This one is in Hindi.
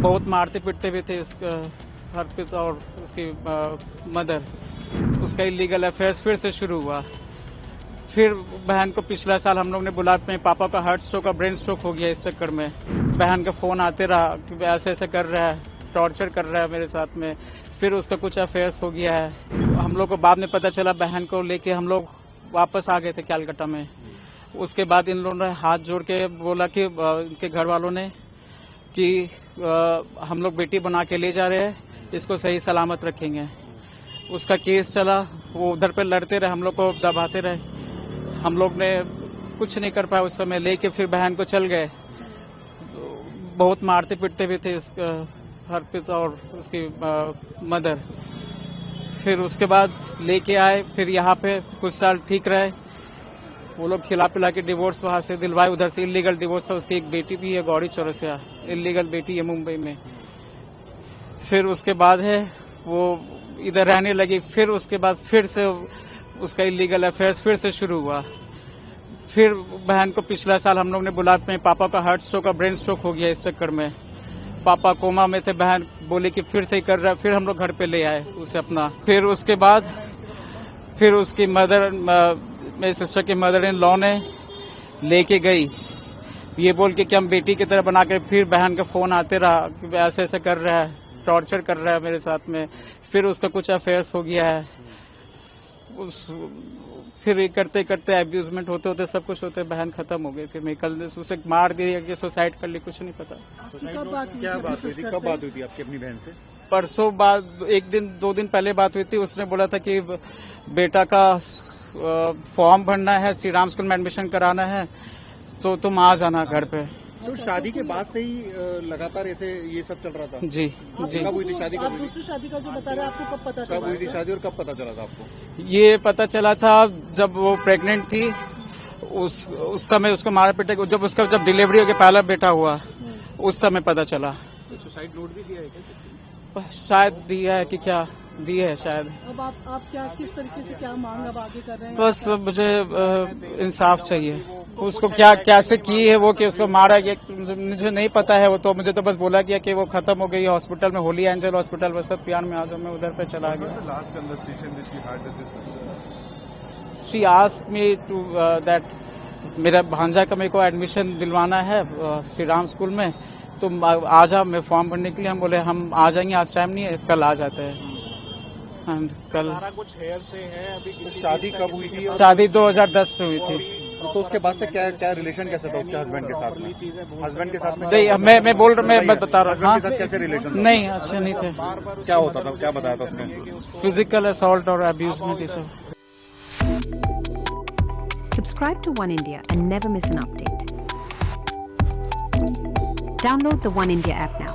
बहुत मारते पीटते भी थे हरप्रीत और उसकी मदर। उसका इलीगल अफेयर्स फिर से शुरू हुआ। फिर बहन को पिछला साल हम लोग ने बुला, अपने पापा का हार्ट स्ट्रोक और ब्रेन स्ट्रोक हो गया, इस चक्कर में बहन का फोन आते रहा कि ऐसे ऐसे कर रहा है, टॉर्चर कर रहा है मेरे साथ में। फिर उसका कुछ अफेयर्स हो गया है। हम लोग को बाद में पता चला, बहन को लेके हम लोग वापस आ गए थे कैलकाटा में। उसके बाद इन लोगों ने हाथ जोड़ के बोला कि इनके घर वालों ने कि हम लोग बेटी बना के ले जा रहे हैं, इसको सही सलामत रखेंगे। उसका केस चला, वो उधर पे लड़ते रहे, हम लोग को दबाते रहे। हम लोग ने कुछ नहीं कर पाया उस समय, लेके फिर बहन को चल गए। बहुत मारते पीटते भी थे हरप्रीत और उसकी मदर। फिर उसके बाद लेके आए, फिर यहाँ पे कुछ साल ठीक रहे। वो लोग खिला पिला के डिवोर्स वहां से दिलवाए, उधर से इलीगल डिवोर्स है। उसकी एक बेटी भी है, गौरी चौरसिया, इलीगल बेटी है मुंबई में। फिर उसके बाद है वो इधर रहने लगी। फिर उसके बाद फिर से उसका इलीगल अफेयर्स फिर से शुरू हुआ। फिर बहन को पिछला साल हम लोग ने बुला, अपने पापा का हार्ट स्ट्रोक और ब्रेन स्ट्रोक हो गया, इस चक्कर में पापा कोमा में थे। बहन बोली कि फिर से ही कर रहा है। फिर हम लोग घर पे ले आए उसे अपना। फिर उसके बाद फिर उसकी मदर, मेरी सिस्टर की मदर इन लॉ ने लेके गई, ये बोल के कि हम बेटी की तरह बना के। फिर बहन का फोन आते रहा कि ऐसे ऐसे कर रहा है, टॉर्चर कर रहा है मेरे साथ में। फिर उसका कुछ अफेयर्स हो गया है। फिर ये करते करते अब्यूजमेंट होते होते सब कुछ होते बहन खत्म हो गई। फिर मैं कल उसे मार दिया कि सुसाइड कर ली, कुछ नहीं पता। क्या बात हुई थी, कब बात हुई थी आपकी अपनी बहन से? परसों बाद, एक दिन 2 दिन पहले बात हुई थी। उसने बोला था कि बेटा का फॉर्म भरना है, श्री राम स्कूल में एडमिशन कराना है, तो तुम आ जाना घर पे। तो शादी के बाद से ही लगातार ऐसे ये सब चल रहा था? जी जी। कब हुई थी शादी? आप दूसरी शादी का जो बता रहे हैं, आपको कब पता चला? कब हुई थी शादी और कब पता चला था आपको? ये पता चला था जब वो प्रेग्नेंट थी। उस समय उसको मारा पीटा, जब डिलीवरी हो गया, पहला बेटा हुआ, उस समय पता चला। सुसाइड नोट भी दिया है क्या? शायद दिया है कि क्या दिया है शायद। अब आप क्या, किस तरीके से क्या मांग अब आगे कर रहे हैं? बस मुझे इंसाफ चाहिए। उसको क्या कैसे की है वो, कि उसको मारा गया, मुझे नहीं पता है वो। तो मुझे तो बस बोला गया कि वो खत्म हो गई हॉस्पिटल में, होली एंजल हॉस्पिटल, बस प्यार में आ जाओ। मैं उधर पे चला गया। She asked me to that मेरा भांजा का मेरे को एडमिशन दिलवाना है श्री राम स्कूल में, तुम आ जाओ मैं फॉर्म भरने के लिए। हम बोले हम आ जाएंगे, आज टाइम नहीं है, कल आ जाते हैं। कल सारा कुछ हेयर से है अभी। शादी कब हुई थी? शादी 2010 में हुई थी। तो उसके बाद से क्या रिलेशन कैसा था उसके हस्बैंड के साथ में? हस्बैंड के साथ में नहीं, मैं बोल रहा, मैं बता रहा हूँ। साथ कैसे रिलेशन? नहीं, अच्छे नहीं थे। क्या होता था, क्या बताया था उसने? फिजिकल असॉल्ट और अब्यूजमेंट ये सब। Subscribe to One India and never miss an update. Download the One India app now.